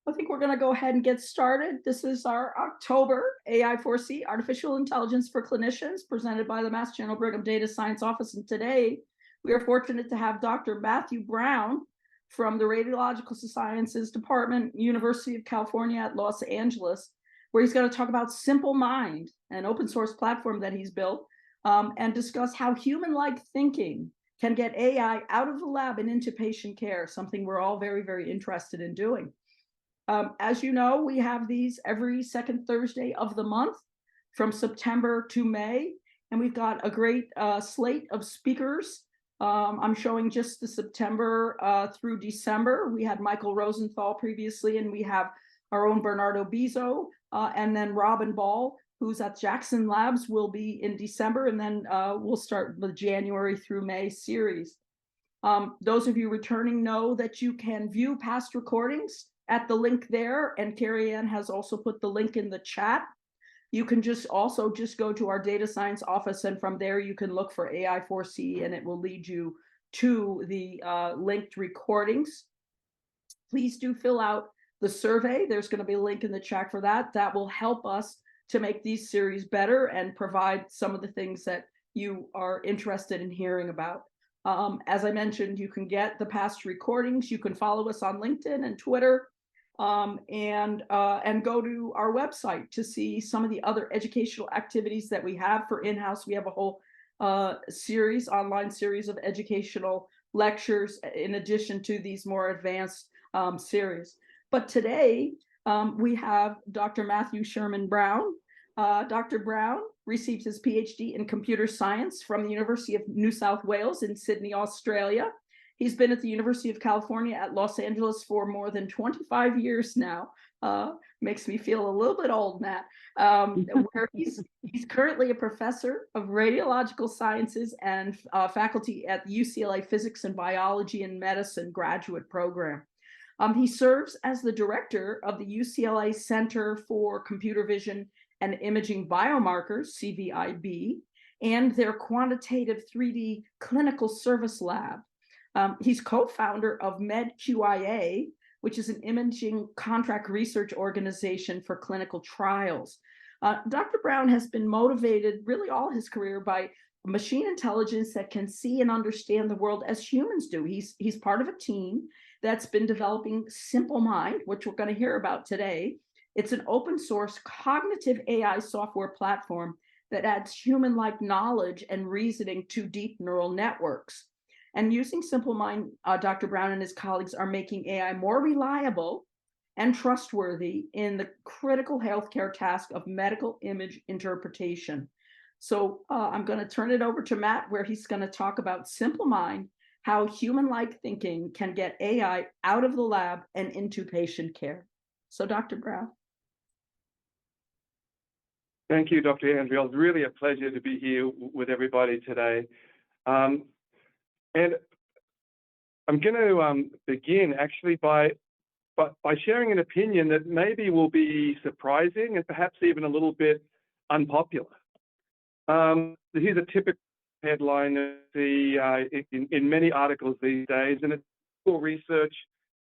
I think we're going to go ahead and get started. This is our October AI4C, Artificial Intelligence for Clinicians, presented by the Mass General Brigham Data Science Office. And today, we are fortunate to have Dr. Matthew Brown from the Radiological Sciences Department, University of California at Los Angeles, where he's going to talk about SimpleMind, an open source platform that he's built, and discuss how human-like thinking can get AI out of the lab and into patient care, something we're all very, very interested in doing. As you know, we have these every second Thursday of the month from September to May, and we've got a great slate of speakers. I'm showing just the September through December. We had Michael Rosenthal previously, and we have our own Bernardo Bizzo, and then Robin Ball, who's at Jackson Labs, will be in December, and then we'll start the January through May series. Those of you returning know that you can view past recordings at the link there, and Carrie Ann has also put the link in the chat. You can just go to our data science office, and from there you can look for AI4C, and it will lead you to the linked recordings. Please do fill out the survey. There's going to be a link in the chat for that. That will help us to make these series better and provide some of the things that you are interested in hearing about. As I mentioned, you can get the past recordings. You can follow us on LinkedIn and Twitter, and go to our website to see some of the other educational activities that we have for in-house. We have a whole online series of educational lectures in addition to these more advanced series. But today we have Dr. Matthew Sherman Brown. Dr. Brown received his PhD in computer science from the University of New South Wales in Sydney, Australia. He's been at the University of California at Los Angeles for more than 25 years now. Makes me feel a little bit old, Matt. Where he's currently a professor of radiological sciences and faculty at the UCLA Physics and Biology and Medicine graduate program. He serves as the director of the UCLA Center for Computer Vision and Imaging Biomarkers, CVIB, and their quantitative 3D clinical service lab. He's co-founder of MedQIA, which is an imaging contract research organization for clinical trials. Dr. Brown has been motivated really all his career by machine intelligence that can see and understand the world as humans do. He's part of a team that's been developing SimpleMind, which we're going to hear about today. It's an open source cognitive AI software platform that adds human-like knowledge and reasoning to deep neural networks. And using SimpleMind, Dr. Brown and his colleagues are making AI more reliable and trustworthy in the critical healthcare task of medical image interpretation. So I'm going to turn it over to Matt, where he's going to talk about SimpleMind, how human-like thinking can get AI out of the lab and into patient care. So Dr. Brown. Thank you, Dr. Andrew. It's really a pleasure to be here with everybody today. And I'm going to begin actually by sharing an opinion that maybe will be surprising and perhaps even a little bit unpopular. Here's a typical headline in many articles these days, and it's research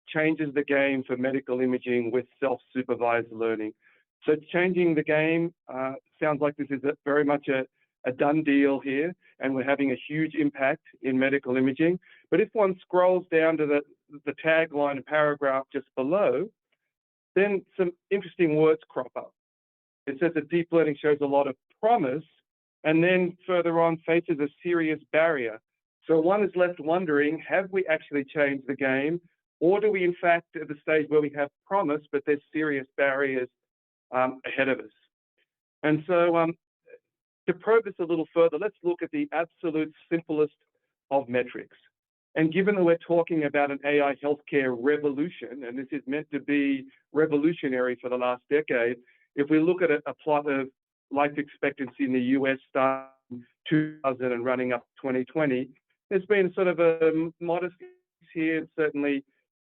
changes the game for medical imaging with self-supervised learning. So changing the game sounds like this is very much a done deal here, and we're having a huge impact in medical imaging. But if one scrolls down to the tagline and paragraph just below, then some interesting words crop up. It says that deep learning shows a lot of promise, and then further on faces a serious barrier. So one is left wondering, have we actually changed the game, or do we in fact at the stage where we have promise, but there's serious barriers ahead of us? And so to probe this a little further, let's look at the absolute simplest of metrics. And given that we're talking about an AI healthcare revolution, and this is meant to be revolutionary for the last decade, if we look at a plot of life expectancy in the US starting 2000 and running up to 2020, there's been sort of a modest here, certainly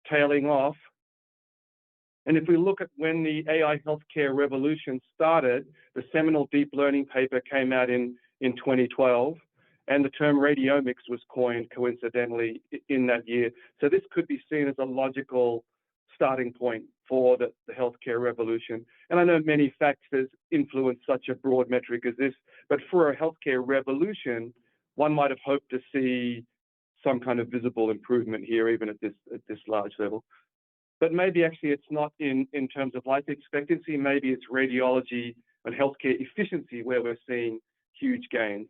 tailing off. And if we look at when the AI healthcare revolution started, the seminal deep learning paper came out in 2012, and the term radiomics was coined coincidentally in that year. So this could be seen as a logical starting point for the healthcare revolution. And I know many factors influence such a broad metric as this, but for a healthcare revolution, one might have hoped to see some kind of visible improvement here, even at this large level. But maybe actually it's not in terms of life expectancy, maybe it's radiology and healthcare efficiency where we're seeing huge gains.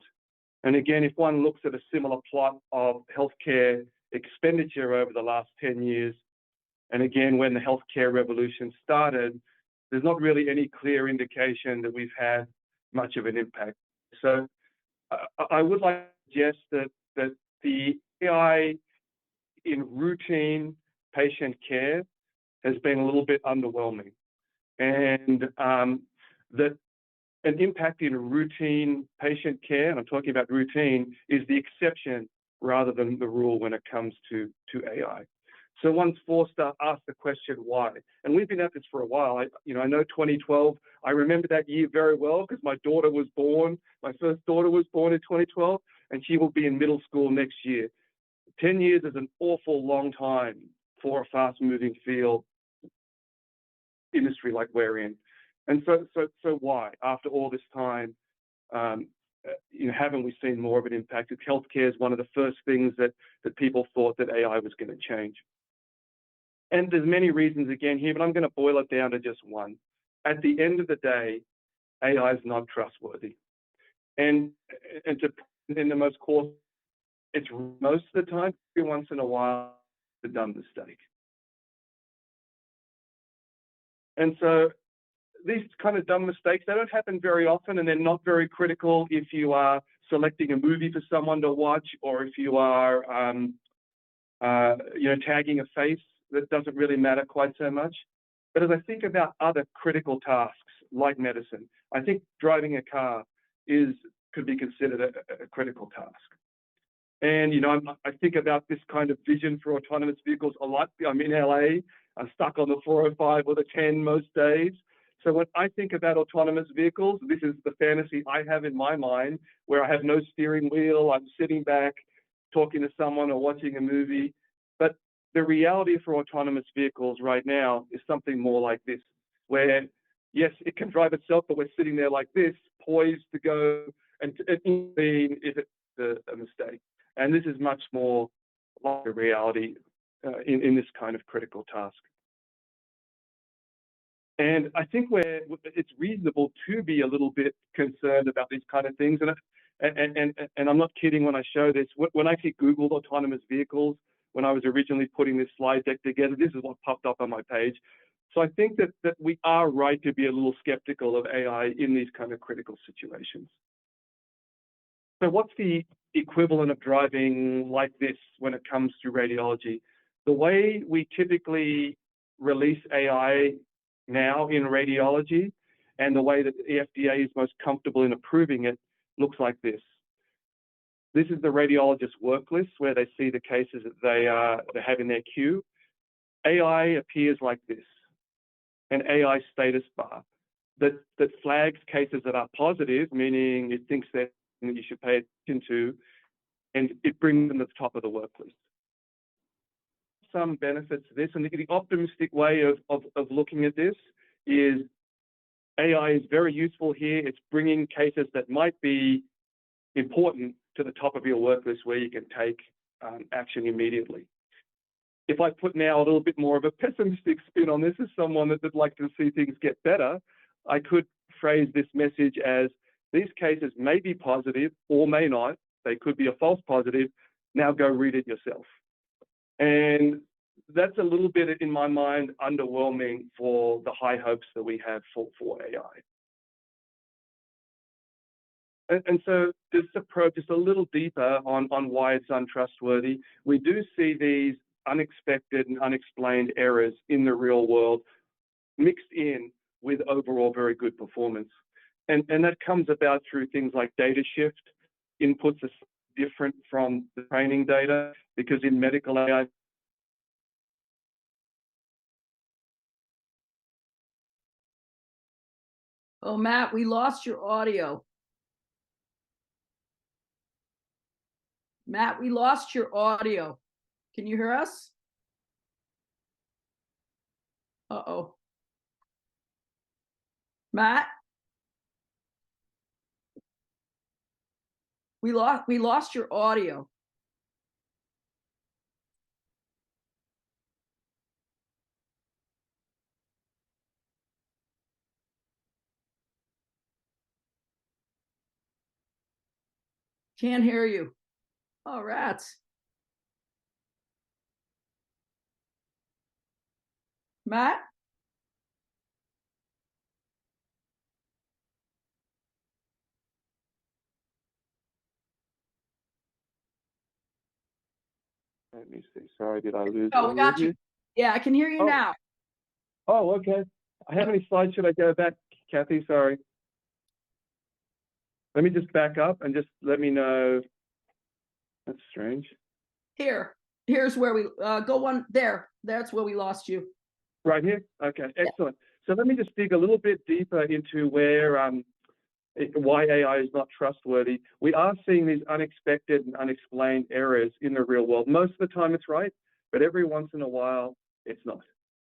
And again, if one looks at a similar plot of healthcare expenditure over the last 10 years, and again, when the healthcare revolution started, there's not really any clear indication that we've had much of an impact. So I would like to suggest that the AI in routine patient care has been a little bit underwhelming, and that an impact in routine patient care, and I'm talking about routine, is the exception rather than the rule when it comes to AI. So one's forced to ask the question why. And we've been at this for a while. I know 2012, I remember that year very well because my daughter was born, my first daughter was born in 2012, and she will be in middle school next year. 10 years is an awful long time for a fast-moving field industry like we're in. And so why, after all this time, haven't we seen more of an impact? Healthcare is one of the first things that people thought that AI was going to change. And there's many reasons again here, but I'm going to boil it down to just one. At the end of the day, AI is not trustworthy. And in the most course, it's most of the time, every once in a while, a dumb mistake. And so these kind of dumb mistakes, they don't happen very often, and they're not very critical if you are selecting a movie for someone to watch, or if you are, tagging a face. That doesn't really matter quite so much. But as I think about other critical tasks like medicine, I think driving a car could be considered a critical task. And, I think about this kind of vision for autonomous vehicles a lot. I'm in LA, I'm stuck on the 405 or the 10 most days. So when I think about autonomous vehicles, this is the fantasy I have in my mind, where I have no steering wheel, I'm sitting back, talking to someone or watching a movie. But the reality for autonomous vehicles right now is something more like this, where, yes, it can drive itself, but we're sitting there like this, poised to go and intervene if it's a mistake. And this is much more like a reality in this kind of critical task. And I think it's reasonable to be a little bit concerned about these kind of things. And I'm not kidding when I show this. When I actually Googled autonomous vehicles, when I was originally putting this slide deck together, this is what popped up on my page. So I think that we are right to be a little skeptical of AI in these kind of critical situations. So what's the equivalent of driving like this when it comes to radiology? The way we typically release AI now in radiology, and the way that the FDA is most comfortable in approving it, looks like this. This is the radiologist's work list where they see the cases that they have in their queue. AI appears like this, an AI status bar that flags cases that are positive, meaning it thinks that you should pay attention to, and it brings them to the top of the work list. Some benefits to this, and the optimistic way of looking at this is AI is very useful here. It's bringing cases that might be important to the top of your work list where you can take action immediately. If I put now a little bit more of a pessimistic spin on this as someone that would like to see things get better, I could phrase this message as these cases may be positive or may not. They could be a false positive. Now go read it yourself. And that's a little bit, in my mind, underwhelming for the high hopes that we have for AI. And so just to probe just a little deeper on why it's untrustworthy, we do see these unexpected and unexplained errors in the real world mixed in with overall very good performance. And that comes about through things like data shift. Inputs are different from the training data, because in medical AI, Oh, Matt, we lost your audio. Matt, we lost your audio. Can you hear us? Uh-oh. Matt? We lost your audio. Can't hear you. Oh, rats. Matt? Let me see. Sorry, did I lose Oh, we any got of you. you? Yeah, I can hear you Oh. now. Oh, okay. How many slides should I go back, Kathy? Sorry. Let me just back up and just let me know. That's strange. Here's where we go one there. That's where we lost you. Right here? Okay, excellent. So let me just dig a little bit deeper into where why AI is not trustworthy. We are seeing these unexpected and unexplained errors in the real world. Most of the time it's right, but every once in a while it's not.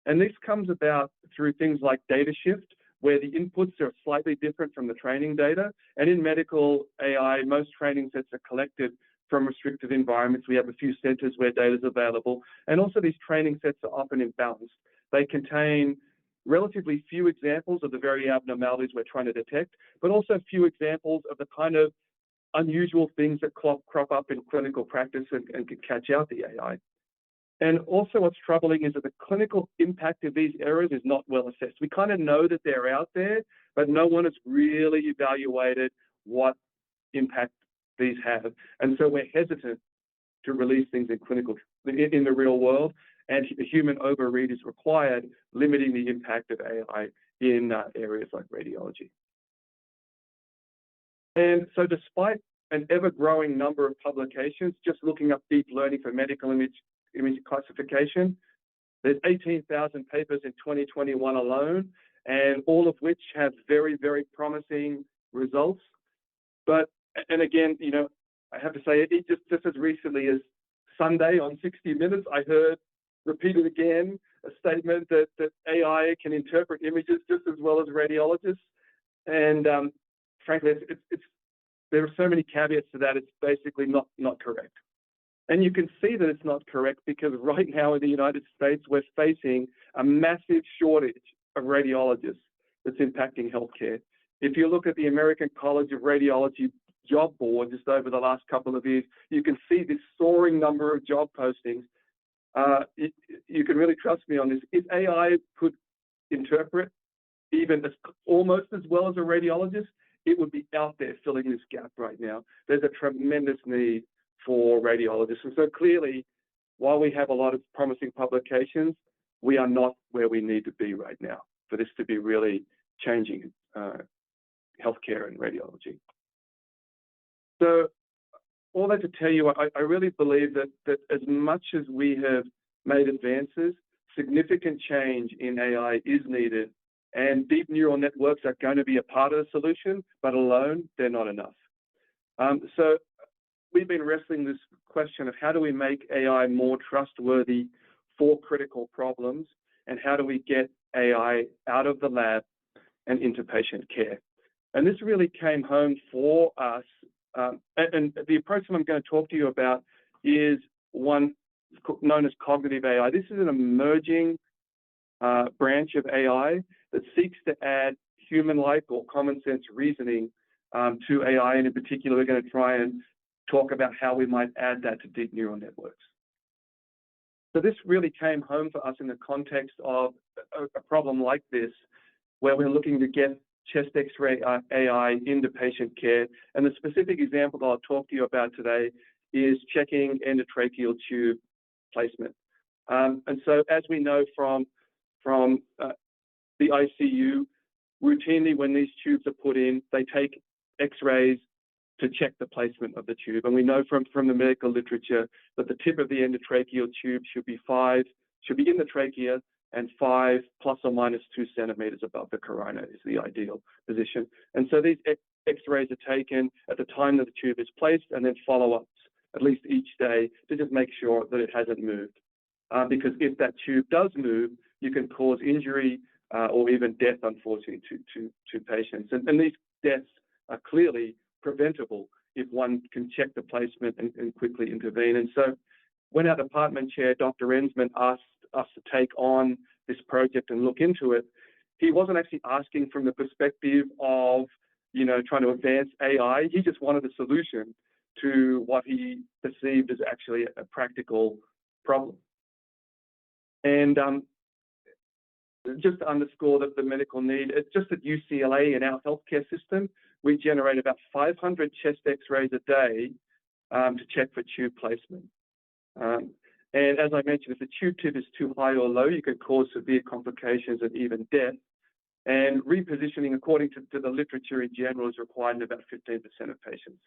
And this comes about through things like data shift, where the inputs are slightly different from the training data. And in medical AI, most training sets are collected from restricted environments. We have a few centers where data is available. And also these training sets are often imbalanced. They contain relatively few examples of the very abnormalities we're trying to detect, but also few examples of the kind of unusual things that crop up in clinical practice and can catch out the AI. And also what's troubling is that the clinical impact of these errors is not well assessed. We kind of know that they're out there, but no one has really evaluated what impact these have. And so we're hesitant to release things in the real world, and human overread is required, limiting the impact of AI in areas like radiology. And so despite an ever-growing number of publications, just looking up deep learning for medical image classification, there's 18,000 papers in 2021 alone, and all of which have very, very promising results. But, and again, you know, I have to say, it just as recently as Sunday on 60 Minutes, I heard repeated again a statement that AI can interpret images just as well as radiologists. And frankly, there are so many caveats to that, it's basically not correct. And you can see that it's not correct because right now in the United States, we're facing a massive shortage of radiologists that's impacting healthcare. If you look at the American College of Radiology job board just over the last couple of years, you can see this soaring number of job postings. You can really trust me on this. If AI could interpret even almost as well as a radiologist, it would be out there filling this gap right now. There's a tremendous need for radiologists. And so clearly, while we have a lot of promising publications, we are not where we need to be right now for this to be really changing healthcare and radiology. So all that to tell you, I really believe that as much as we have made advances, significant change in AI is needed, and deep neural networks are going to be a part of the solution, but alone, they're not enough. So we've been wrestling this question of how do we make AI more trustworthy for critical problems, and how do we get AI out of the lab and into patient care? And this really came home for us. And the approach that I'm going to talk to you about is one known as cognitive AI. This is an emerging branch of AI that seeks to add human-like or common sense reasoning to AI. And in particular, we're going to try and talk about how we might add that to deep neural networks. So this really came home for us in the context of a problem like this, where we're looking to get chest X-ray AI into patient care. And the specific example that I'll talk to you about today is checking endotracheal tube placement. And so as we know from the ICU, routinely when these tubes are put in, they take X-rays to check the placement of the tube. And we know from the medical literature that the tip of the endotracheal tube should be in the trachea, and 5 plus or minus 2 centimeters above the corona is the ideal position. And so these X-rays are taken at the time that the tube is placed, and then follow-ups at least each day to just make sure that it hasn't moved. Because if that tube does move, you can cause injury or even death, unfortunately, to patients. And these deaths are clearly preventable if one can check the placement and quickly intervene. And so when our department chair, Dr. Ensman, asked us to take on this project and look into it, he wasn't actually asking from the perspective of, trying to advance AI. He just wanted a solution to what he perceived as actually a practical problem. And just to underscore that the medical need, it's just at UCLA in our healthcare system, we generate about 500 chest x-rays a day to check for tube placement. And as I mentioned, if the tube tip is too high or low, you can cause severe complications and even death. And repositioning, according to the literature in general, is required in about 15% of patients.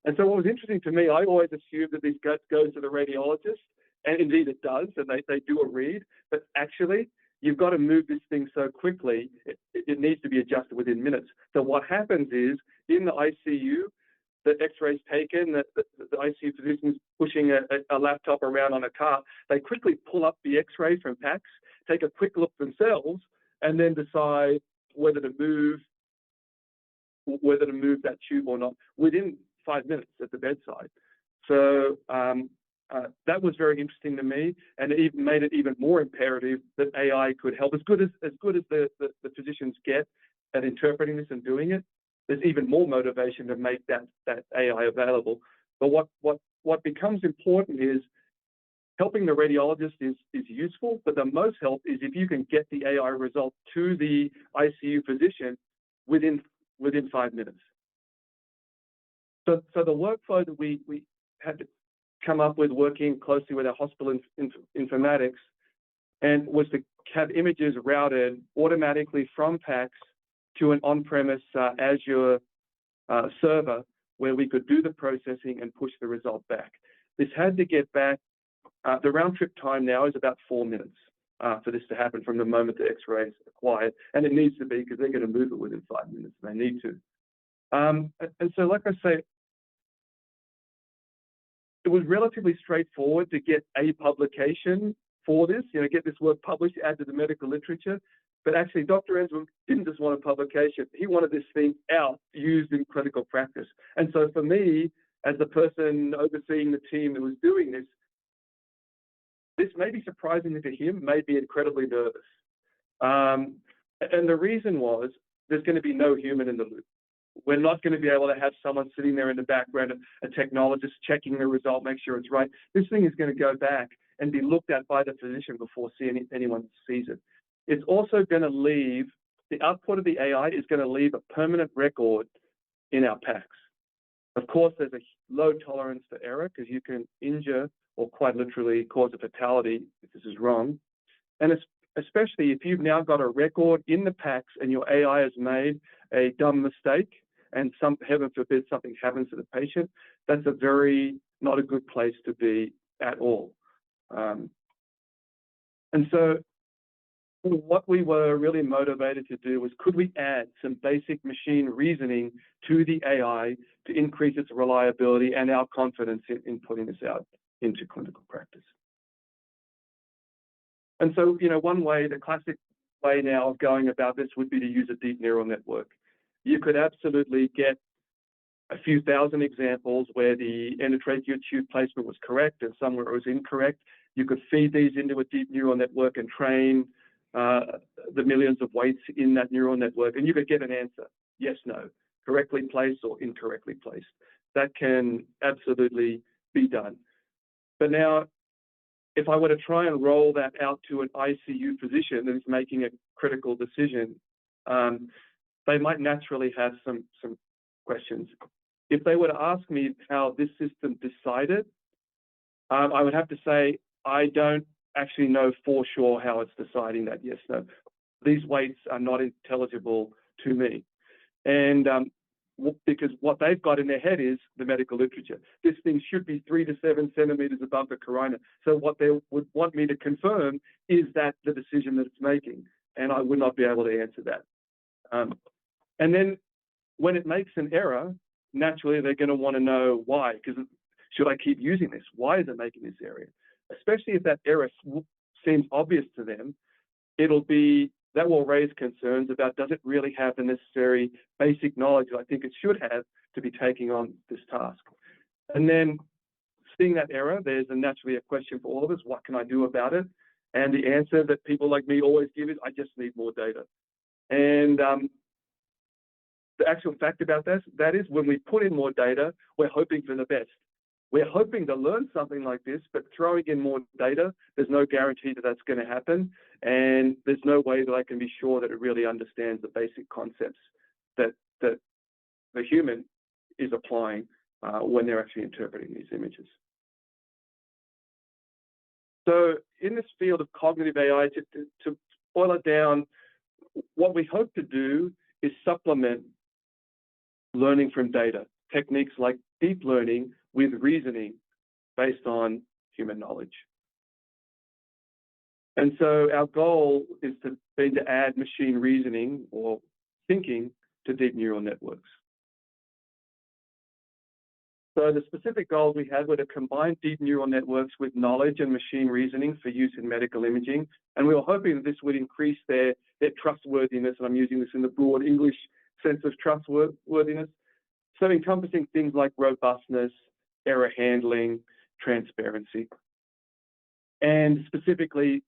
And so what was interesting to me, I always assumed that this goes to the radiologist, and indeed it does, and they do a read, but actually, you've got to move this thing so quickly, it needs to be adjusted within minutes. So what happens is, in the ICU, the x-ray's taken, the ICU physician's pushing a laptop around on a cart, they quickly pull up the x-ray from PACS, take a quick look themselves, and then decide whether to move that tube or not within 5 minutes at the bedside. So that was very interesting to me, and it even made it even more imperative that AI could help. As good as the physicians get at interpreting this and doing it, there's even more motivation to make that AI available. But what becomes important is helping the radiologist is useful, but the most help is if you can get the AI result to the ICU physician within 5 minutes. So the workflow that we had to come up with, working closely with our hospital informatics, and was to have images routed automatically from PACS to an on-premise Azure server where we could do the processing and push the result back. This had to get back, the round trip time now is about 4 minutes for this to happen from the moment the x-ray is acquired, and it needs to be because they're going to move it within 5 minutes. They need to. And so, like I say, it was relatively straightforward to get a publication for this, get this work published, add to the medical literature. But actually, Dr. Ensman didn't just want a publication. He wanted this thing out, used in clinical practice. And so for me, as the person overseeing the team that was doing this may be surprising to him, made me incredibly nervous. And the reason was there's going to be no human in the loop. We're not going to be able to have someone sitting there in the background, a technologist checking the result, make sure it's right. This thing is going to go back and be looked at by the physician before anyone sees it. It's also going to leave, the output of the AI is going to leave a permanent record in our PACS. Of course, there's a low tolerance for error because you can injure or quite literally cause a fatality if this is wrong. And especially if you've now got a record in the PACS and your AI has made a dumb mistake and heaven forbid something happens to the patient, that's not a good place to be at all. And so what we were really motivated to do was, could we add some basic machine reasoning to the AI to increase its reliability and our confidence in putting this out into clinical practice? And so, one way, the classic way now of going about this would be to use a deep neural network. You could absolutely get a few thousand examples where the endotracheal tube placement was correct and somewhere it was incorrect. You could feed these into a deep neural network and train the millions of weights in that neural network, and you could get an answer, yes, no, correctly placed or incorrectly placed. That can absolutely be done. But now, if I were to try and roll that out to an ICU physician that is making a critical decision, they might naturally have some questions. If they were to ask me how this system decided, I would have to say, I don't actually know for sure how it's deciding that yes, no. These weights are not intelligible to me. And because what they've got in their head is the medical literature. This thing should be 3 to 7 centimeters above the corona. So what they would want me to confirm is that the decision that it's making, and I would not be able to answer that. And then when it makes an error, naturally they're going to want to know why, because should I keep using this? Why is it making this error? Especially if that error seems obvious to them, that will raise concerns about, does it really have the necessary basic knowledge that I think it should have to be taking on this task? And then seeing that error, there's naturally a question for all of us: what can I do about it? And the answer that people like me always give is, I just need more data. And the actual fact about that is, when we put in more data, we're hoping for the best. We're hoping to learn something like this, but throwing in more data, there's no guarantee that that's going to happen. And there's no way that I can be sure that it really understands the basic concepts that the human is applying when they're actually interpreting these images. So in this field of cognitive AI, to boil it down, what we hope to do is supplement learning from data, techniques like deep learning with reasoning based on human knowledge. And so our goal is to add machine reasoning or thinking to deep neural networks. So the specific goals we had were to combine deep neural networks with knowledge and machine reasoning for use in medical imaging. And we were hoping that this would increase their trustworthiness, and I'm using this in the broad English sense of trustworthiness. So encompassing things like robustness, error handling, transparency. And specifically,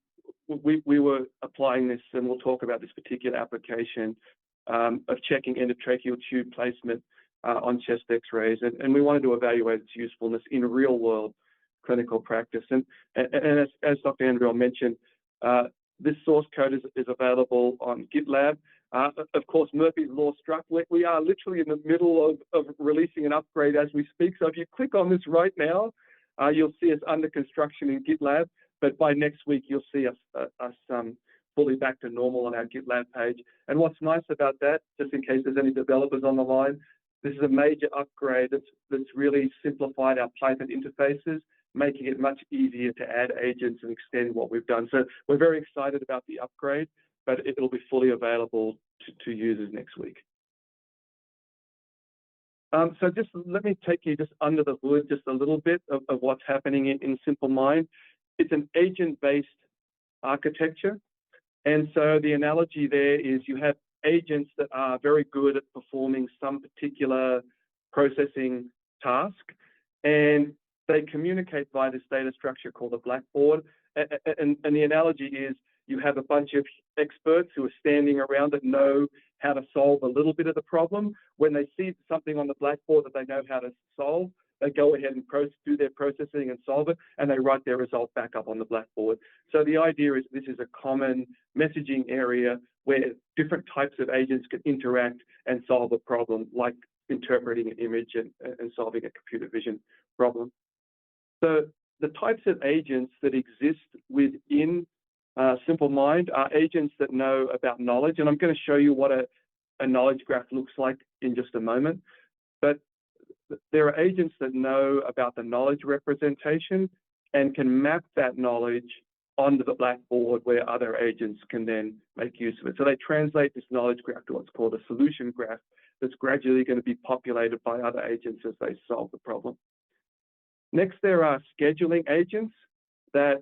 we were applying this, and we'll talk about this particular application of checking endotracheal tube placement on chest x-rays. And we wanted to evaluate its usefulness in real-world clinical practice. And as Dr. Andrew mentioned, this source code is available on GitLab. Of course, Murphy's Law struck. We are literally in the middle of releasing an upgrade as we speak. So if you click on this right now, you'll see us under construction in GitLab. But by next week, you'll see us fully back to normal on our GitLab page. And what's nice about that, just in case there's any developers on the line, this is a major upgrade that's really simplified our Python interfaces, making it much easier to add agents and extend what we've done. So we're very excited about the upgrade, but it'll be fully available to users next week. So just let me take you just under the hood just a little bit of what's happening in SimpleMind. It's an agent-based architecture. And so the analogy there is you have agents that are very good at performing some particular processing task, and they communicate via this data structure called a blackboard. And the analogy is you have a bunch of experts who are standing around that know how to solve a little bit of the problem. When they see something on the blackboard that they know how to solve, they go ahead and do their processing and solve it, and they write their result back up on the blackboard. So the idea is this is a common messaging area where different types of agents can interact and solve a problem, like interpreting an image and solving a computer vision problem. So the types of agents that exist within SimpleMind are agents that know about knowledge, and I'm going to show you what a knowledge graph looks like in just a moment. But there are agents that know about the knowledge representation and can map that knowledge onto the blackboard where other agents can then make use of it. So they translate this knowledge graph to what's called a solution graph that's gradually going to be populated by other agents as they solve the problem. Next, there are scheduling agents that,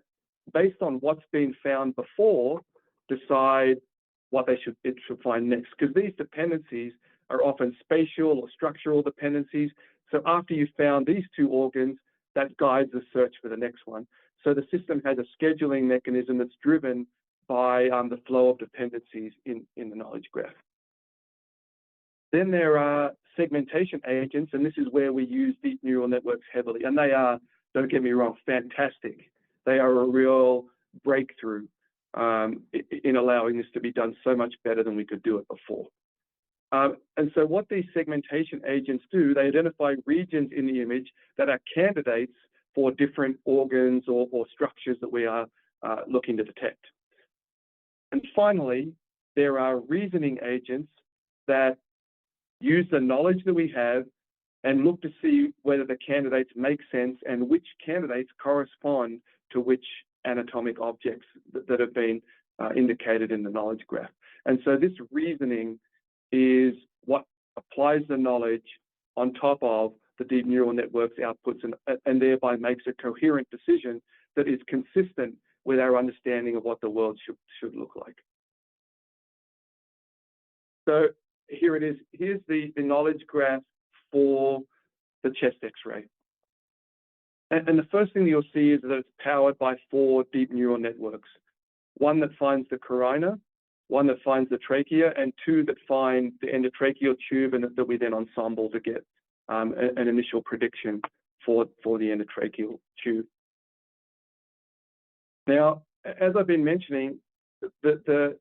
based on what's been found before, decide what it should find next, because these dependencies are often spatial or structural dependencies. So after you've found these two organs, that guides the search for the next one. So the system has a scheduling mechanism that's driven by the flow of dependencies in the knowledge graph. Then there are segmentation agents, and this is where we use deep neural networks heavily. And they are, don't get me wrong, fantastic. They are a real breakthrough in allowing this to be done so much better than we could do it before. And so what these segmentation agents do, they identify regions in the image that are candidates for different organs or structures that we are looking to detect. And finally, there are reasoning agents that use the knowledge that we have and look to see whether the candidates make sense and which candidates correspond to which anatomic objects that have been indicated in the knowledge graph. And so this reasoning is what applies the knowledge on top of the deep neural network's outputs and thereby makes a coherent decision that is consistent with our understanding of what the world should look like. So here it is. Here's the knowledge graph for the chest X-ray. And the first thing that you'll see is that it's powered by 4 deep neural networks. One that finds the carina, one that finds the trachea, and 2 that find the endotracheal tube, and that we then ensemble to get an initial prediction for the endotracheal tube. Now, as I've been mentioning, the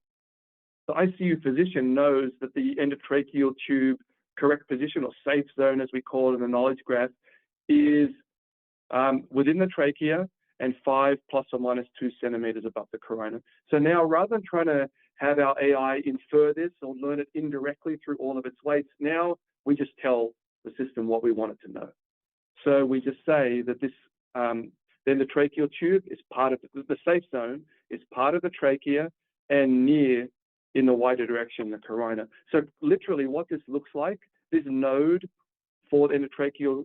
ICU physician knows that the endotracheal tube correct position, or safe zone as we call it in the knowledge graph, is within the trachea and 5 ± 2 centimeters above the carina. So now, rather than trying to have our AI infer this or learn it indirectly through all of its weights, now we just tell the system what we want it to know. So we just say that this then the tracheal tube is part of the safe zone, is part of the trachea and near in the wider direction the carina. So literally what this looks like, this node for the endotracheal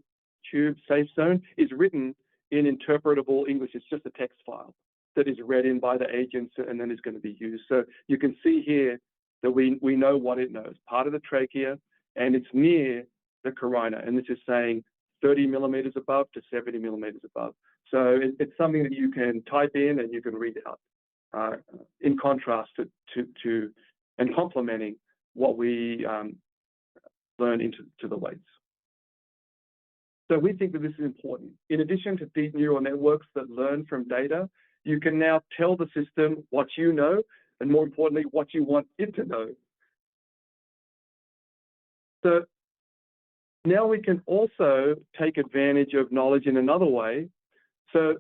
tube safe zone is written in interpretable English. It's just a text file that is read in by the agents and then is going to be used. So you can see here that we know what it knows, part of the trachea, and it's near the carina. And this is saying 30 millimeters above to 70 millimeters above. So it's something that you can type in and you can read out, in contrast to and complementing what we learn into the weights. So we think that this is important. In addition to deep neural networks that learn from data, you can now tell the system what you know, and more importantly, what you want it to know. So now we can also take advantage of knowledge in another way. So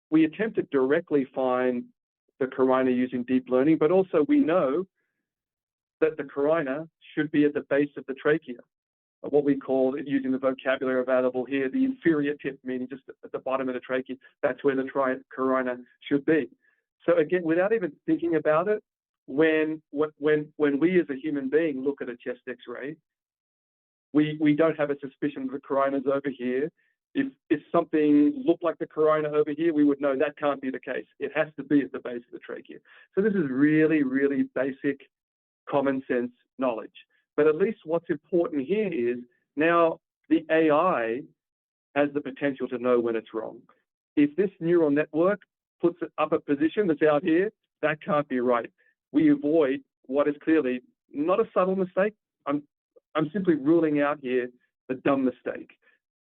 we attempt to directly find the carina using deep learning, but also we know that the carina should be at the base of the trachea, what we call, using the vocabulary available here, the inferior tip, meaning just at the bottom of the trachea. That's where the carina should be. So again, without even thinking about it, when we as a human being look at a chest X-ray, we don't have a suspicion that the carina's over here. If something looked like the carina over here, we would know that can't be the case. It has to be at the base of the trachea. So this is really, really basic common sense knowledge. But at least what's important here is now the AI has the potential to know when it's wrong. If this neural network puts it up a position that's out here, that can't be right. We avoid what is clearly not a subtle mistake. I'm simply ruling out here the dumb mistake,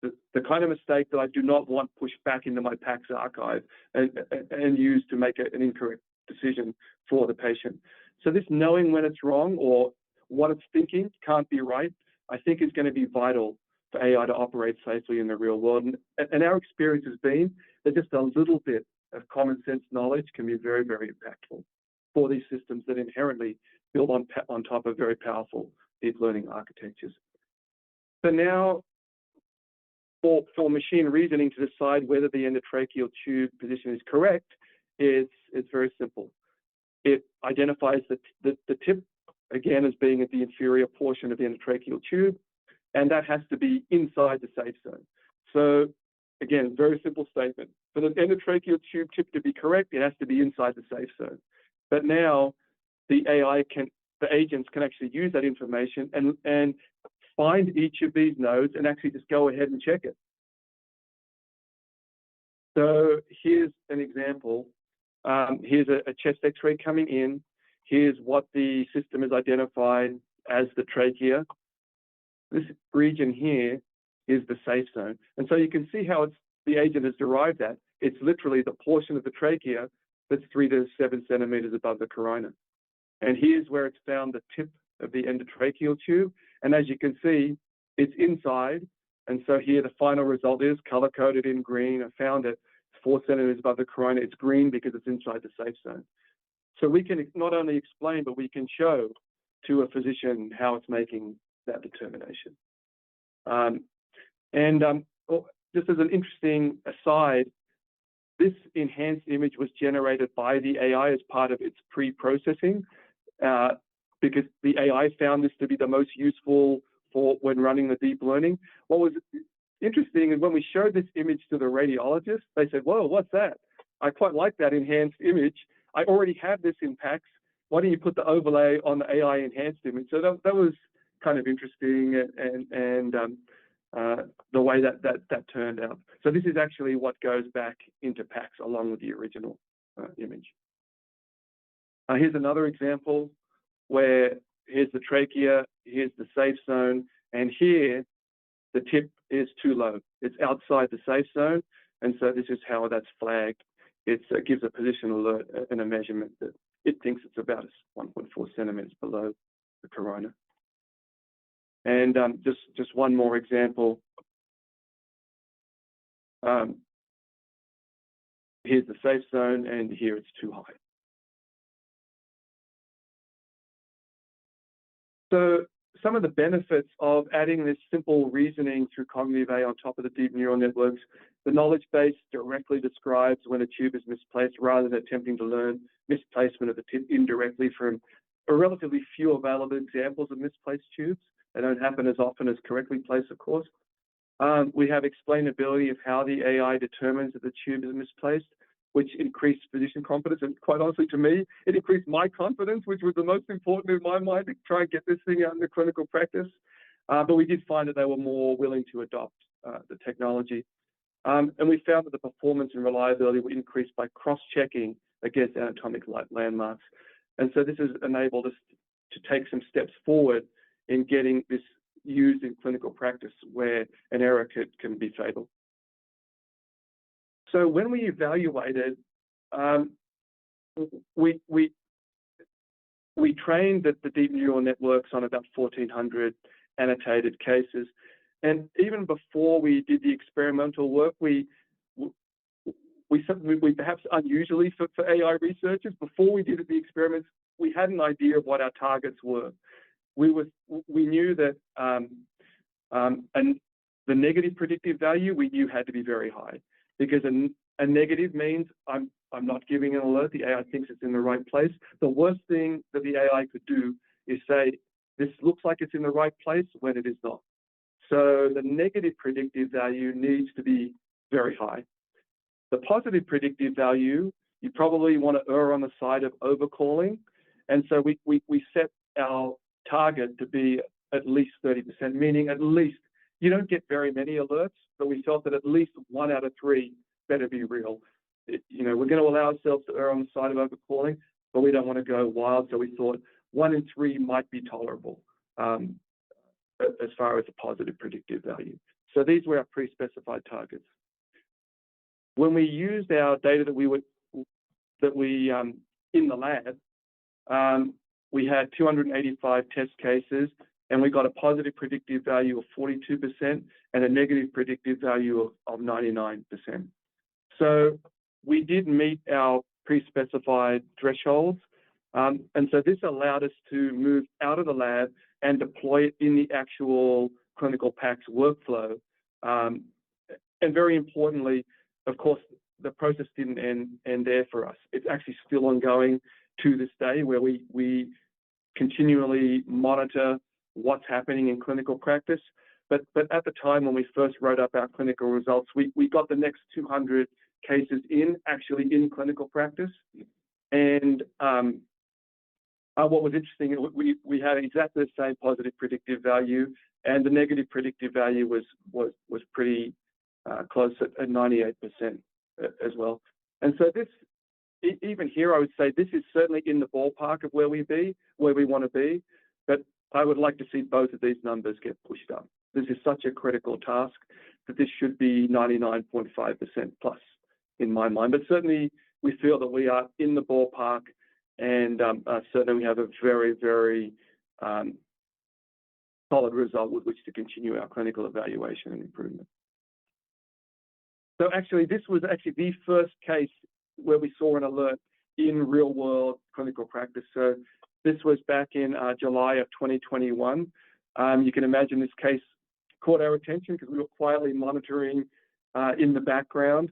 the kind of mistake that I do not want pushed back into my PACS archive and used to make an incorrect decision for the patient. So this knowing when it's wrong or what it's thinking can't be right, I think is going to be vital for AI to operate safely in the real world. And our experience has been that just a little bit of common sense knowledge can be very, very impactful for these systems that inherently build on top of very powerful deep learning architectures. So now, for machine reasoning to decide whether the endotracheal tube position is correct, it's very simple. It identifies the tip, again, as being at the inferior portion of the endotracheal tube, and that has to be inside the safe zone. So again, very simple statement. For the endotracheal tube tip to be correct, it has to be inside the safe zone. But now the agents can actually use that information and find each of these nodes and actually just go ahead and check it. So here's an example. Here's a chest X-ray coming in. Here's what the system has identified as the trachea. This region here is the safe zone. And so you can see how the agent has derived that. It's literally the portion of the trachea that's 3 to 7 centimeters above the carina. And here's where it's found the tip of the endotracheal tube. And as you can see, it's inside. And so here the final result is color-coded in green. I found it 4 centimeters above the carina. It's green because it's inside the safe zone. So we can not only explain, but we can show to a physician how it's making that determination. Just as an interesting aside, this enhanced image was generated by the AI as part of its pre-processing because the AI found this to be the most useful for when running the deep learning. What was interesting is when we showed this image to the radiologist, they said, "Whoa, what's that?" I quite like that enhanced image. I already have this in PACS. Why don't you put the overlay on the AI enhanced image? So that was kind of interesting, and the way that turned out. So this is actually what goes back into PACS along with the original image. Here's another example where here's the trachea, here's the safe zone, and here the tip is too low. It's outside the safe zone, and so this is how that's flagged. It gives a position alert and a measurement that it thinks it's about 1.4 centimeters below the corona. And just one more example. Here's the safe zone, and here it's too high. So some of the benefits of adding this simple reasoning through cognitive AI on top of the deep neural networks: the knowledge base directly describes when a tube is misplaced rather than attempting to learn misplacement of the tip indirectly from a relatively few available examples of misplaced tubes. They don't happen as often as correctly placed, of course. We have explainability of how the AI determines that the tube is misplaced, which increased physician confidence. And quite honestly, to me, it increased my confidence, which was the most important in my mind, to try and get this thing out in the clinical practice. But we did find that they were more willing to adopt the technology. And we found that the performance and reliability were increased by cross-checking against anatomic landmarks. And so this has enabled us to take some steps forward in getting this used in clinical practice where an error can be fatal. So when we evaluated, we trained the deep neural networks on about 1,400 annotated cases. And even before we did the experimental work, we perhaps unusually for AI researchers, before we did the experiments, we had an idea of what our targets were. We knew that and the negative predictive value we knew had to be very high, because a negative means I'm not giving an alert. The AI thinks it's in the right place. The worst thing that the AI could do is say, this looks like it's in the right place when it is not. So the negative predictive value needs to be very high. The positive predictive value, you probably want to err on the side of overcalling. And so we set our target to be at least 30%, meaning at least, you don't get very many alerts, but we felt that at least 1 out of 3 better be real. We're going to allow ourselves to err on the side of overcalling, but we don't want to go wild. So we thought 1 in 3 might be tolerable as far as a positive predictive value. So these were our pre-specified targets. When we used our data that we in the lab, we had 285 test cases, and we got a positive predictive value of 42% and a negative predictive value of 99%. So we did meet our pre-specified thresholds. And so this allowed us to move out of the lab and deploy it in the actual clinical PACS workflow. And very importantly, of course, the process didn't end there for us. It's actually still ongoing to this day, where we continually monitor what's happening in clinical practice. But at the time when we first wrote up our clinical results, we got the next 200 cases actually in clinical practice. And what was interesting, we had exactly the same positive predictive value, and the negative predictive value was pretty close at 98% as well. And so this, even here, I would say this is certainly in the ballpark of where we want to be, but I would like to see both of these numbers get pushed up. This is such a critical task that this should be 99.5% plus in my mind. But certainly we feel that we are in the ballpark, and certainly we have a very, very solid result with which to continue our clinical evaluation and improvement. So actually, this was actually the first case where we saw an alert in real-world clinical practice. So this was back in July of 2021. You can imagine this case caught our attention because we were quietly monitoring in the background.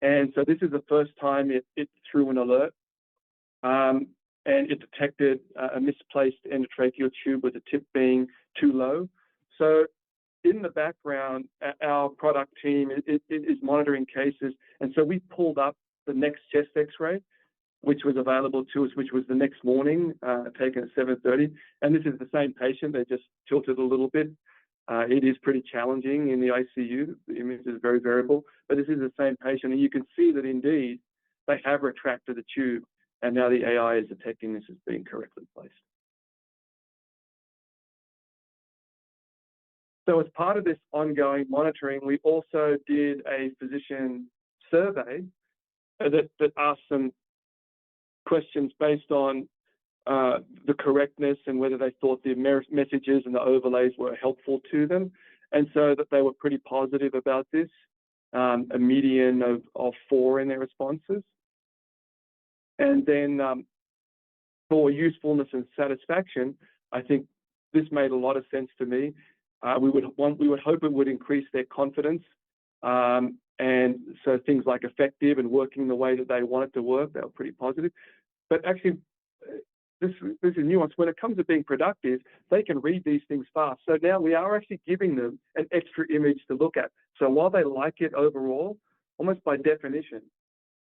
And so this is the first time it threw an alert. And it detected a misplaced endotracheal tube with the tip being too low. So in the background, our product team is monitoring cases. And so we pulled up the next chest X-ray, which was available to us, which was the next morning, taken at 7:30. And this is the same patient. They just tilted a little bit. It is pretty challenging in the ICU. The image is very variable, but this is the same patient. And you can see that indeed they have retracted the tube, and now the AI is detecting this as being correctly placed. So as part of this ongoing monitoring, we also did a physician survey that asked some questions based on the correctness and whether they thought the messages and the overlays were helpful to them. And so that they were pretty positive about this, a median of 4 in their responses. And then for usefulness and satisfaction, I think this made a lot of sense to me. We would hope it would increase their confidence. And so things like effective and working the way that they want it to work, they were pretty positive. But actually, this is nuanced. When it comes to being productive, they can read these things fast. So now we are actually giving them an extra image to look at. So while they like it overall, almost by definition,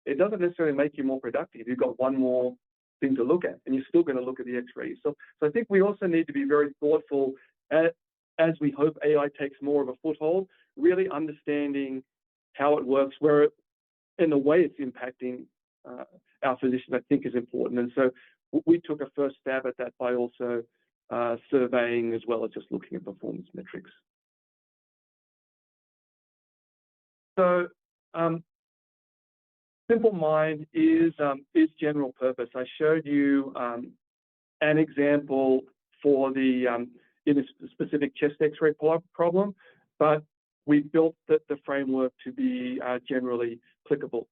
it doesn't necessarily make you more productive. You've got one more thing to look at, and you're still going to look at the X-ray. So I think we also need to be very thoughtful as we hope AI takes more of a foothold, really understanding how it works, and the way it's impacting our physicians, I think, is important. And so we took a first stab at that by also surveying as well as just looking at performance metrics. So SimpleMind is general purpose. I showed you an example for the in a specific chest X-ray problem, but we built the framework to be generally applicable.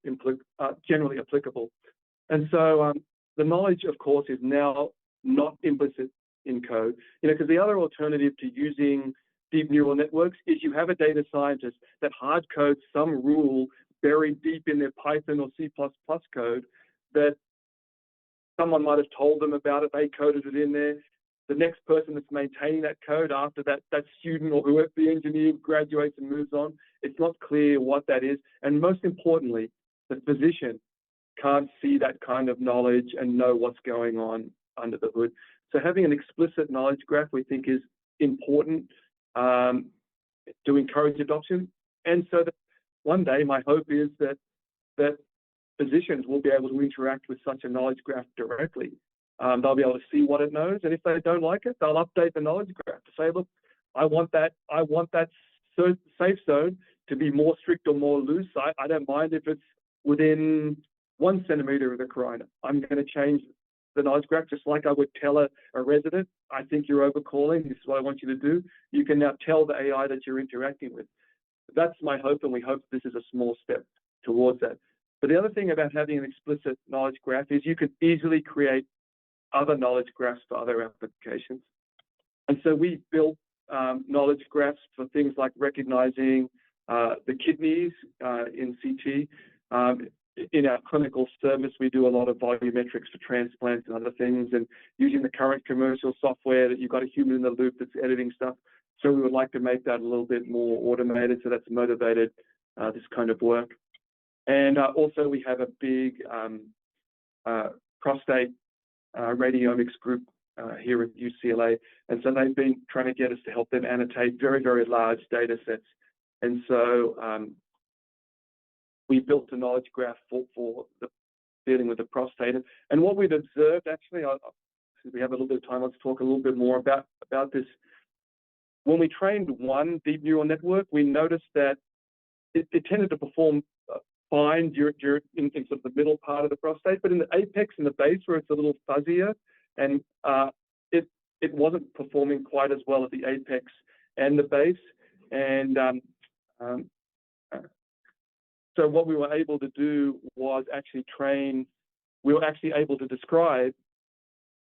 And so the knowledge, of course, is now not implicit in code, because the other alternative to using deep neural networks is you have a data scientist that hard codes some rule buried deep in their Python or C++ code that someone might have told them about it, they coded it in there. The next person that's maintaining that code after that student or whoever the engineer graduates and moves on, it's not clear what that is. And most importantly, the physician can't see that kind of knowledge and know what's going on under the hood. So having an explicit knowledge graph, we think, is important to encourage adoption. And so that one day, my hope is that physicians will be able to interact with such a knowledge graph directly. They'll be able to see what it knows, and if they don't like it, they'll update the knowledge graph to say, look, I want that safe zone to be more strict or more loose. I don't mind if it's within 1 centimeter of the corona. I'm going to change the knowledge graph, just like I would tell a resident, I think you're overcalling, this is what I want you to do. You can now tell the AI that you're interacting with. That's my hope, and we hope this is a small step towards that. But the other thing about having an explicit knowledge graph is you can easily create other knowledge graphs for other applications. And so we built knowledge graphs for things like recognizing the kidneys in CT. In our clinical service, we do a lot of volumetrics for transplants and other things, and using the current commercial software that you've got a human in the loop that's editing stuff. So we would like to make that a little bit more automated, so that's motivated this kind of work. And also we have a big prostate radiomics group here at UCLA. And so they've been trying to get us to help them annotate very, very large data sets. And so we built a knowledge graph for dealing with the prostate. And what we've observed, actually, since we have a little bit of time, let's talk a little bit more about this. When we trained one deep neural network, we noticed that it tended to perform fine in sort of the middle part of the prostate, but in the apex and the base where it's a little fuzzier, and it wasn't performing quite as well at the apex and the base. And so what we were able to do was actually we were actually able to describe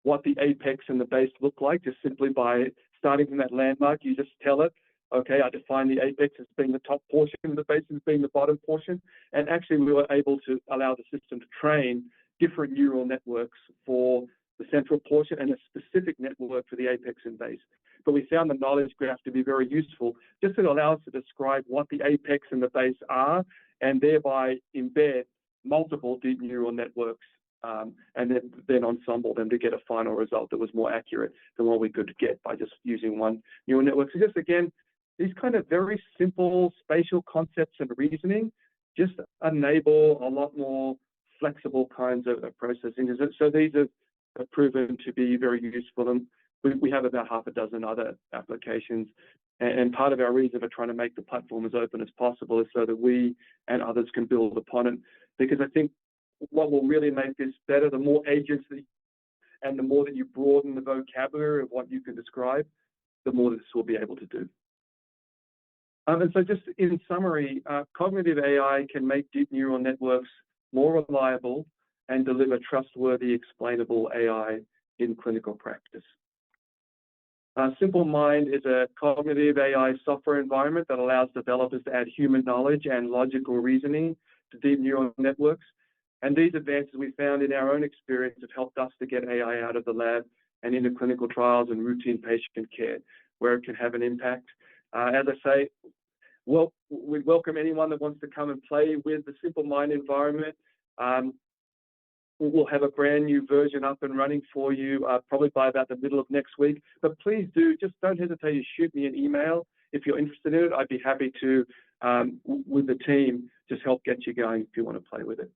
what the apex and the base look like just simply by starting from that landmark. You just tell it, okay, I define the apex as being the top portion, the base as being the bottom portion. And actually we were able to allow the system to train different neural networks for the central portion and a specific network for the apex and base. But we found the knowledge graph to be very useful just to allow us to describe what the apex and the base are, and thereby embed multiple deep neural networks and then ensemble them to get a final result that was more accurate than what we could get by just using one neural network. So just again, these kind of very simple spatial concepts and reasoning just enable a lot more flexible kinds of processing. So these are proven to be very useful, and we have about half a dozen other applications. And part of our reason for trying to make the platform as open as possible is so that we and others can build upon it. Because I think what will really make this better, the more agents and the more that you broaden the vocabulary of what you can describe, the more this will be able to do. And so just in summary, cognitive AI can make deep neural networks more reliable and deliver trustworthy, explainable AI in clinical practice. SimpleMind is a cognitive AI software environment that allows developers to add human knowledge and logical reasoning to deep neural networks. And these advances we found in our own experience have helped us to get AI out of the lab and into clinical trials and routine patient care, where it can have an impact. As I say, well, we welcome anyone that wants to come and play with the SimpleMind environment. We'll have a brand new version up and running for you probably by about the middle of next week. But please do, just don't hesitate to shoot me an email if you're interested in it. I'd be happy to, with the team, just help get you going if you want to play with it.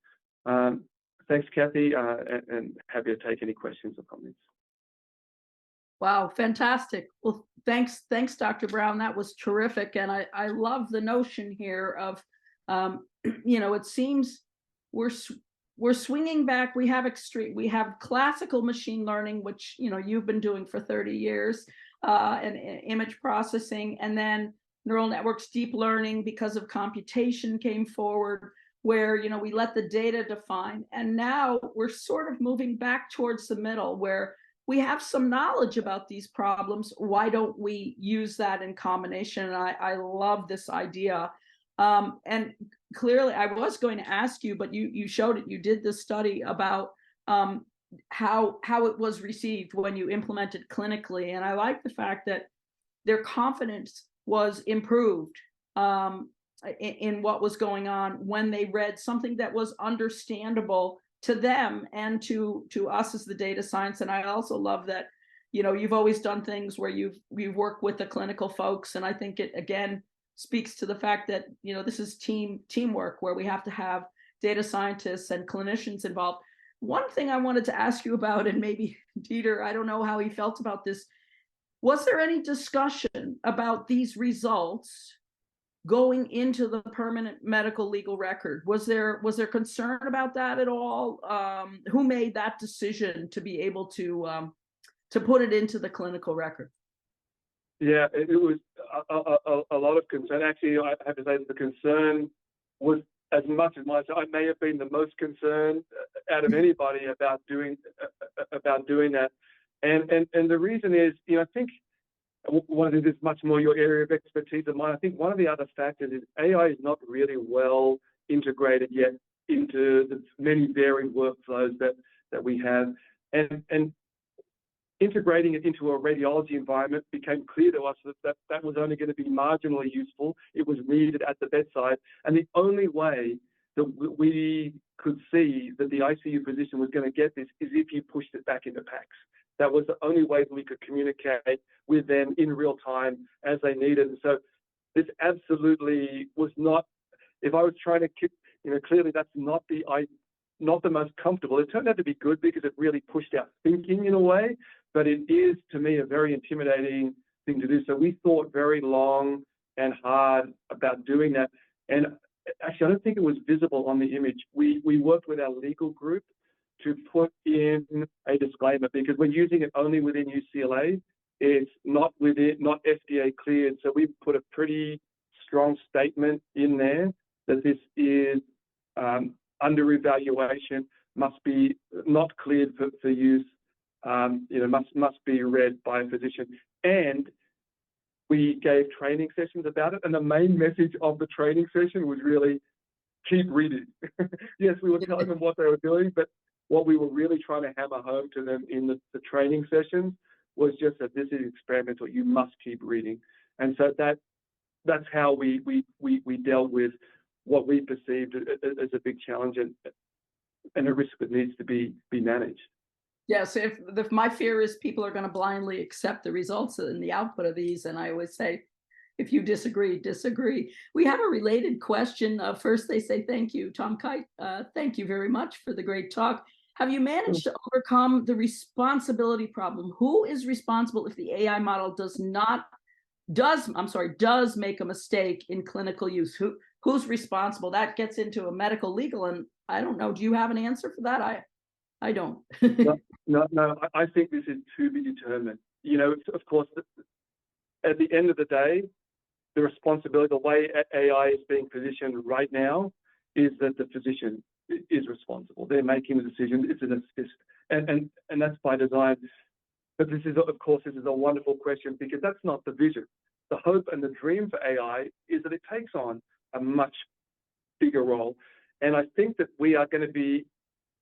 Thanks, Kathy, and happy to take any questions or comments. Wow, fantastic. Well, thanks, Dr. Brown. That was terrific. And I love the notion here of, it seems we're swinging back. We have classical machine learning, which, you've been doing for 30 years, and image processing, and then neural networks, deep learning because of computation came forward, where, we let the data define. And now we're sort of moving back towards the middle where we have some knowledge about these problems. Why don't we use that in combination? And I love this idea. And clearly, I was going to ask you, but you showed it. You did this study about how it was received when you implemented clinically. And I like the fact that their confidence was improved in what was going on when they read something that was understandable to them and to us as the data science. And I also love that, you've always done things where you've worked with the clinical folks. And I think it, again, speaks to the fact that, this is teamwork where we have to have data scientists and clinicians involved. One thing I wanted to ask you about, and maybe Dieter, I don't know how he felt about this, was there any discussion about these results going into the permanent medical legal record? Was there concern about that at all? Who made that decision to be able to put it into the clinical record? Yeah, it was a lot of concern. Actually, I have to say that the concern was as much as myself. I may have been the most concerned out of anybody about doing that. And the reason is, I think one of these is much more your area of expertise than mine. I think one of the other factors is AI is not really well integrated yet into the many varied workflows that we have. And integrating it into a radiology environment became clear to us that was only going to be marginally useful. It was needed at the bedside. And the only way that we could see that the ICU physician was going to get this is if you pushed it back into PACS. That was the only way that we could communicate with them in real time as they needed. And so this absolutely was not, if I was trying to keep, clearly that's not the most comfortable. It turned out to be good because it really pushed our thinking in a way, but it is, to me, a very intimidating thing to do. So we thought very long and hard about doing that. And actually, I don't think it was visible on the image. We worked with our legal group to put in a disclaimer because we're using it only within UCLA. It's not FDA cleared. So we put a pretty strong statement in there that this is under evaluation, must be not cleared for use, must be read by a physician. And we gave training sessions about it. And the main message of the training session was really keep reading. Yes, we were telling them what they were doing, but what we were really trying to hammer home to them in the training sessions was just that this is experimental. You must keep reading. And so that's how we dealt with what we perceived as a big challenge and a risk that needs to be managed. Yes, if my fear is people are going to blindly accept the results and the output of these, and I always say, if you disagree, disagree. We have a related question. First, they say, thank you, Tom Kite. Thank you very much for the great talk. Have you managed to overcome the responsibility problem? Who is responsible if the AI model does make a mistake in clinical use? Who's responsible? That gets into a medical legal, and I don't know. Do you have an answer for that? I don't. No, I think this is to be determined. You know, of course, at the end of the day, the responsibility, the way AI is being positioned right now, is that the physician is responsible. They're making the decision. It's an assist, and that's by design. But this is, of course, a wonderful question, because that's not the vision. The hope and the dream for AI is that it takes on a much bigger role. And I think that we are going to be,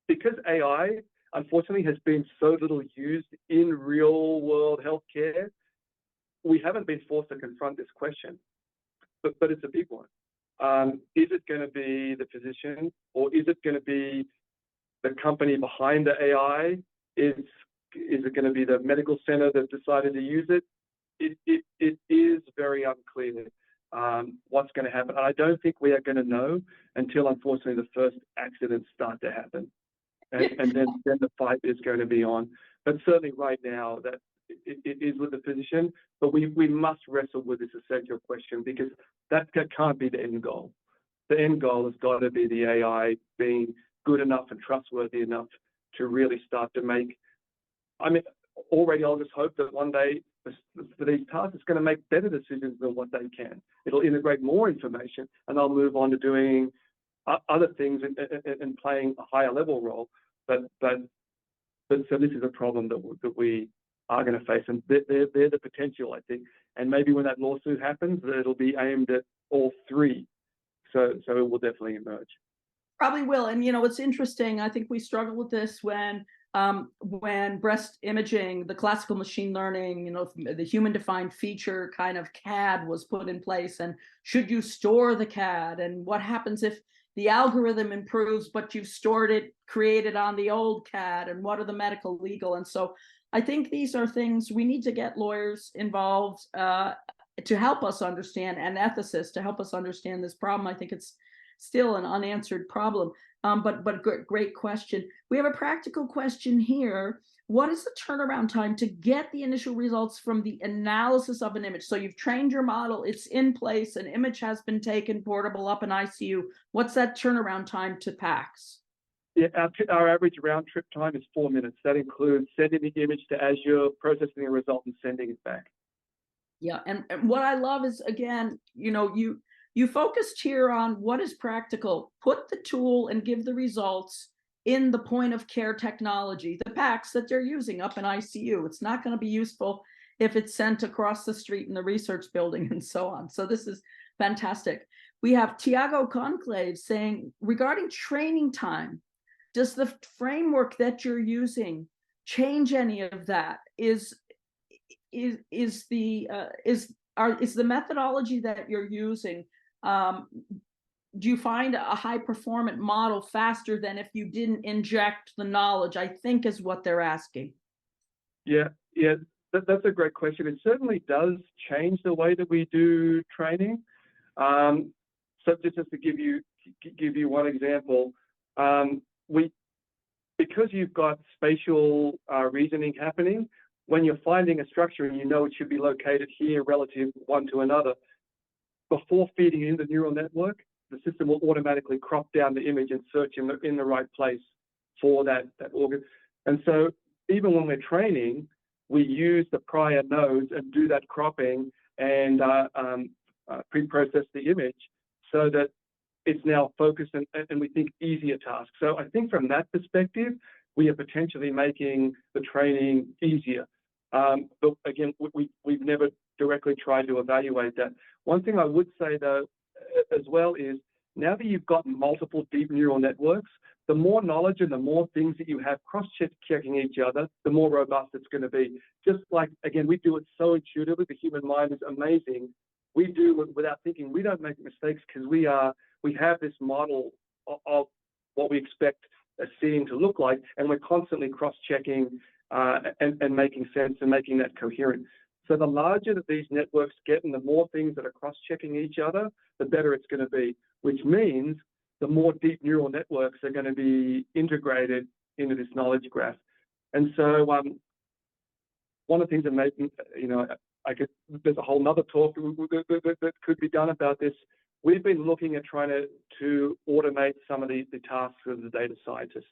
because AI, unfortunately, has been so little used in real world healthcare, we haven't been forced to confront this question, but it's a big one. Is it going to be the physician, or is it going to be the company behind the AI? Is it going to be the medical center that decided to use it? It is very unclear what's going to happen. And I don't think we are going to know until, unfortunately, the first accidents start to happen. And then the fight is going to be on. But certainly right now, that it is with the physician, but we must wrestle with this essential question, because that can't be the end goal. The end goal has got to be the AI being good enough and trustworthy enough to really start to make, I mean, already I'll just hope that one day for these tasks, it's going to make better decisions than what they can. It'll integrate more information, and they'll move on to doing other things and playing a higher level role. But so this is a problem that we are going to face, and they're the potential, I think. And maybe when that lawsuit happens, it'll be aimed at all three. So it will definitely emerge. Probably will. And, you know, it's interesting. I think we struggled with this when breast imaging, the classical machine learning, you know, the human defined feature kind of CAD was put in place. And should you store the CAD? And what happens if the algorithm improves, but you've stored it, created on the old CAD? And what are the medical legal? And so I think these are things we need to get lawyers involved to help us understand, and ethicists to help us understand this problem. I think it's still an unanswered problem. But great question. We have a practical question here. What is the turnaround time to get the initial results from the analysis of an image? So you've trained your model, it's in place, an image has been taken, portable up in ICU. What's that turnaround time to PACS? Yeah, our average round trip time is 4 minutes. That includes sending the image to Azure, processing the result, and sending it back. Yeah, and what I love is, again, you know, you focused here on what is practical. Put the tool and give the results in the point of care technology, the PACS that they're using up in ICU. It's not going to be useful if it's sent across the street in the research building and so on. So this is fantastic. We have Tiago Conclave saying, regarding training time, does the framework that you're using change any of that? Is the methodology that you're using, do you find a high performant model faster than if you didn't inject the knowledge, I think is what they're asking? Yeah, that's a great question. It certainly does change the way that we do training. So just to give you one example, because you've got spatial reasoning happening, when you're finding a structure and you know it should be located here relative one to another, before feeding in the neural network, the system will automatically crop down the image and search in the right place for that organ. And so even when we're training, we use the prior nodes and do that cropping and pre-process the image so that it's now focused and we think easier tasks. So I think from that perspective, we are potentially making the training easier. But again, we've never directly tried to evaluate that. One thing I would say, though, as well, is now that you've got multiple deep neural networks, the more knowledge and the more things that you have cross-checking each other, the more robust it's going to be. Just like, again, we do it so intuitively. The human mind is amazing we do without thinking. We don't make mistakes because we have this model of what we expect a scene to look like, and we're constantly cross-checking and making sense and making that coherent. So the larger that these networks get and the more things that are cross-checking each other, the better it's going to be, which means the more deep neural networks are going to be integrated into this knowledge graph. And so one of the things that made, there's a whole nother talk that could be done about this. We've been looking at trying to automate some of the tasks of the data scientist.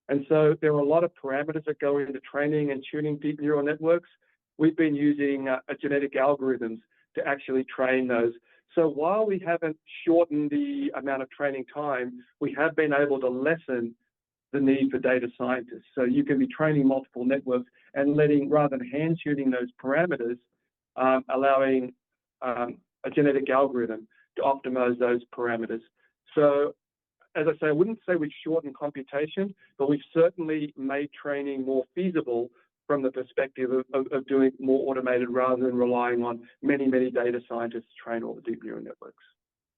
And so there are a lot of parameters that go into training and tuning deep neural networks. We've been using genetic algorithms to actually train those. So while we haven't shortened the amount of training time, we have been able to lessen the need for data scientists. So you can be training multiple networks and rather than hand tuning those parameters, allowing a genetic algorithm to optimize those parameters. So as I say, I wouldn't say we've shortened computation, but we've certainly made training more feasible from the perspective of doing more automated rather than relying on many, many data scientists to train all the deep neural networks.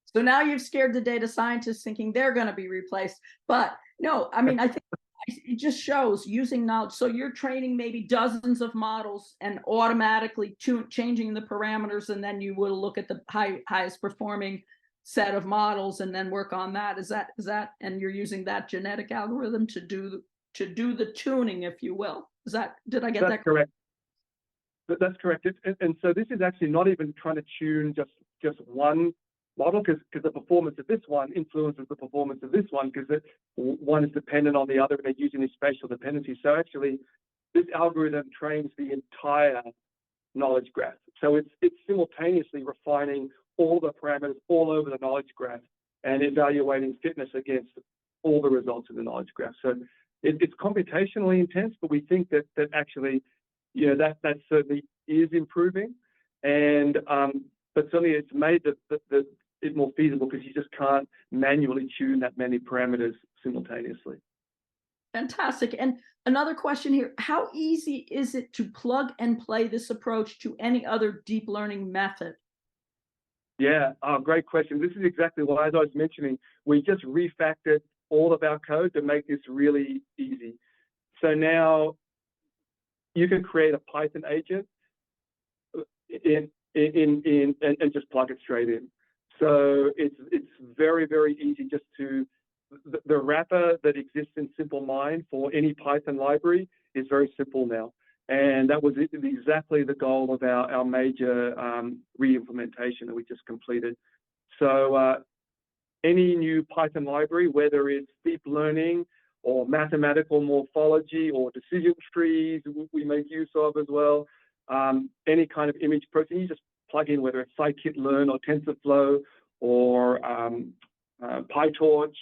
So now you've scared the data scientists thinking they're going to be replaced. But no, I mean, I think it just shows using knowledge. So you're training maybe dozens of models and automatically changing the parameters, and then you will look at the highest performing set of models and then work on that. Is that, and you're using that genetic algorithm to do the tuning, if you will. Did I get that correct? That's correct. And so this is actually not even trying to tune just one model, because the performance of this one influences the performance of this one, because one is dependent on the other, and they're using these spatial dependencies. So actually, this algorithm trains the entire knowledge graph. So it's simultaneously refining all the parameters all over the knowledge graph and evaluating fitness against all the results of the knowledge graph. So it's computationally intense, but we think that actually, that certainly is improving, and but certainly it's made it more feasible because you just can't manually tune that many parameters simultaneously. Fantastic. And another question here: how easy is it to plug and play this approach to any other deep learning method? Yeah, great question. This is exactly what, as I was mentioning, we just refactored all of our code to make this really easy. So now you can create a Python agent and just plug it straight in. So it's very, very easy just to, the wrapper that exists in SimpleMind for any Python library is very simple now. And that was exactly the goal of our major re-implementation that we just completed. So any new Python library, whether it's deep learning or mathematical morphology or decision trees, we make use of as well, any kind of image processing, you just plug in, whether it's scikit-learn or TensorFlow or PyTorch,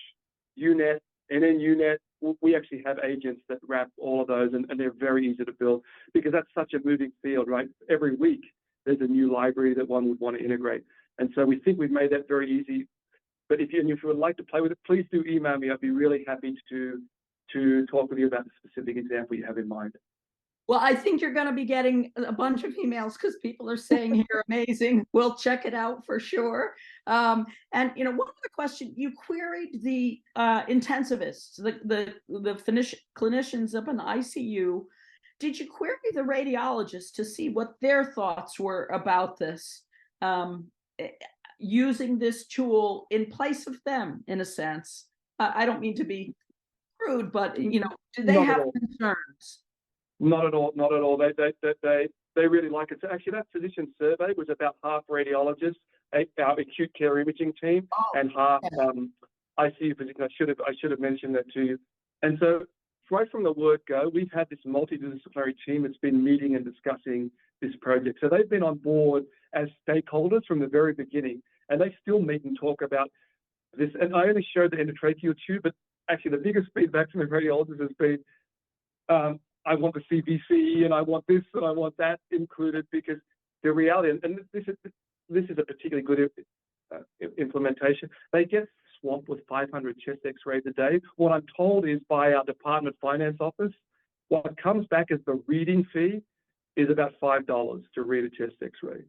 UNet, NNUNet. We actually have agents that wrap all of those, and they're very easy to build because that's such a moving field, right? Every week there's a new library that one would want to integrate. And so we think we've made that very easy. But if you would like to play with it, please do email me. I'd be really happy to talk with you about the specific example you have in mind. Well, I think you're going to be getting a bunch of emails because people are saying you're amazing. We'll check it out for sure. And one other question: you queried the intensivists, the clinicians up in the ICU. Did you query the radiologists to see what their thoughts were about this, using this tool in place of them, in a sense? I don't mean to be rude, but do they have concerns? Not at all. Not at all. They really like it. So actually, that physician survey was about half radiologists, our acute care imaging team, and half ICU physicians. I should have mentioned that to you. And so, right from the word go, we've had this multidisciplinary team that's been meeting and discussing this project. So they've been on board as stakeholders from the very beginning, and they still meet and talk about this. And I only showed the endotracheal tube, but actually, the biggest feedback from the radiologists has been, I want the CBC, and I want this, and I want that included, because the reality, and this is a particularly good implementation, they get swamped with 500 chest x-rays a day. What I'm told is by our department finance office, what comes back as the reading fee is about $5 to read a chest x-ray.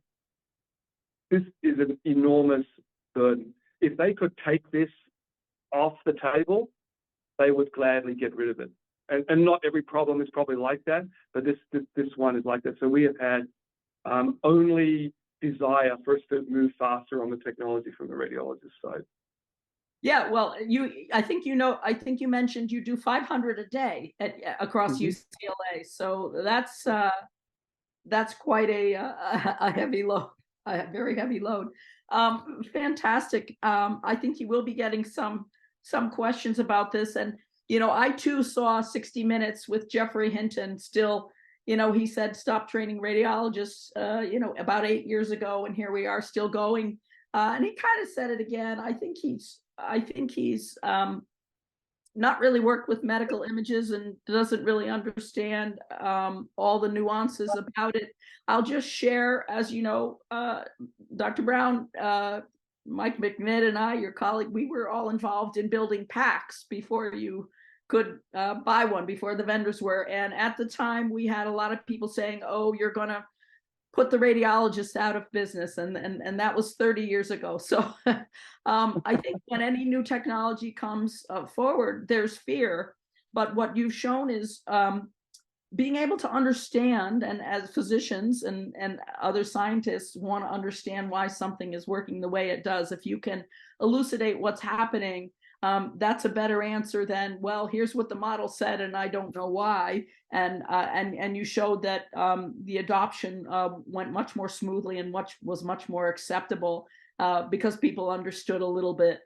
this is an enormous burden. If they could take this off the table, they would gladly get rid of it. And not every problem is probably like that, but this one is like that. So we have had only desire for us to move faster on the technology from the radiologist side. Yeah, well, I think you mentioned you do 500 a day across UCLA, so that's quite a heavy load, a very heavy load. Fantastic. I think you will be getting some questions about this, and I too saw 60 Minutes with Jeffrey Hinton. Still, he said stop training radiologists, about 8 years ago, and here we are still going. And he kind of said it again. I think he's not really worked with medical images and doesn't really understand all the nuances about it. I'll just share, as you know, Dr. Brown, Mike McNitt and I, your colleague, we were all involved in building packs before you could buy one, before the vendors were. And at the time, we had a lot of people saying, oh, you're going to put the radiologists out of business, and that was 30 years ago. So I think when any new technology comes forward, there's fear, but what you've shown is being able to understand, and as physicians and other scientists want to understand why something is working the way it does. If you can elucidate what's happening, that's a better answer than, well, here's what the model said and I don't know why. And you showed that the adoption went much more smoothly and was much more acceptable because people understood a little bit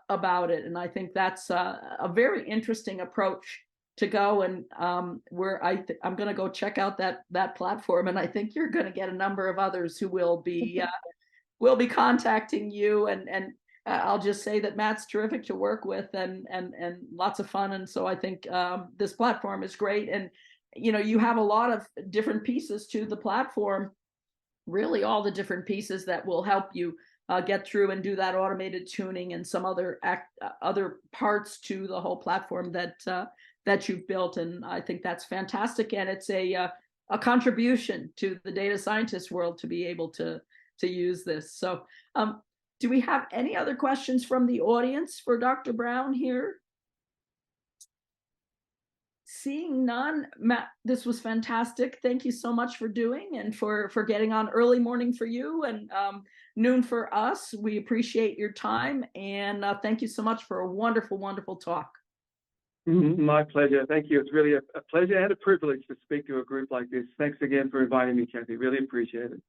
about it. And I think that's a very interesting approach to go. And I'm going to go check out that platform, and I think you're going to get a number of others who will be contacting you. And I'll just say that Matt's terrific to work with and lots of fun. And so I think this platform is great. And, you have a lot of different pieces to the platform, really all the different pieces that will help you get through and do that automated tuning and some other parts to the whole platform that you've built. And I think that's fantastic. And it's a contribution to the data scientist world to be able to use this. So, do we have any other questions from the audience for Dr. Brown here? Seeing none, Matt, this was fantastic. Thank you so much for doing and for getting on early morning for you and noon for us. We appreciate your time, and thank you so much for a wonderful, wonderful talk. My pleasure. Thank you. It's really a pleasure and a privilege to speak to a group like this. Thanks again for inviting me, Kathy. Really appreciate it.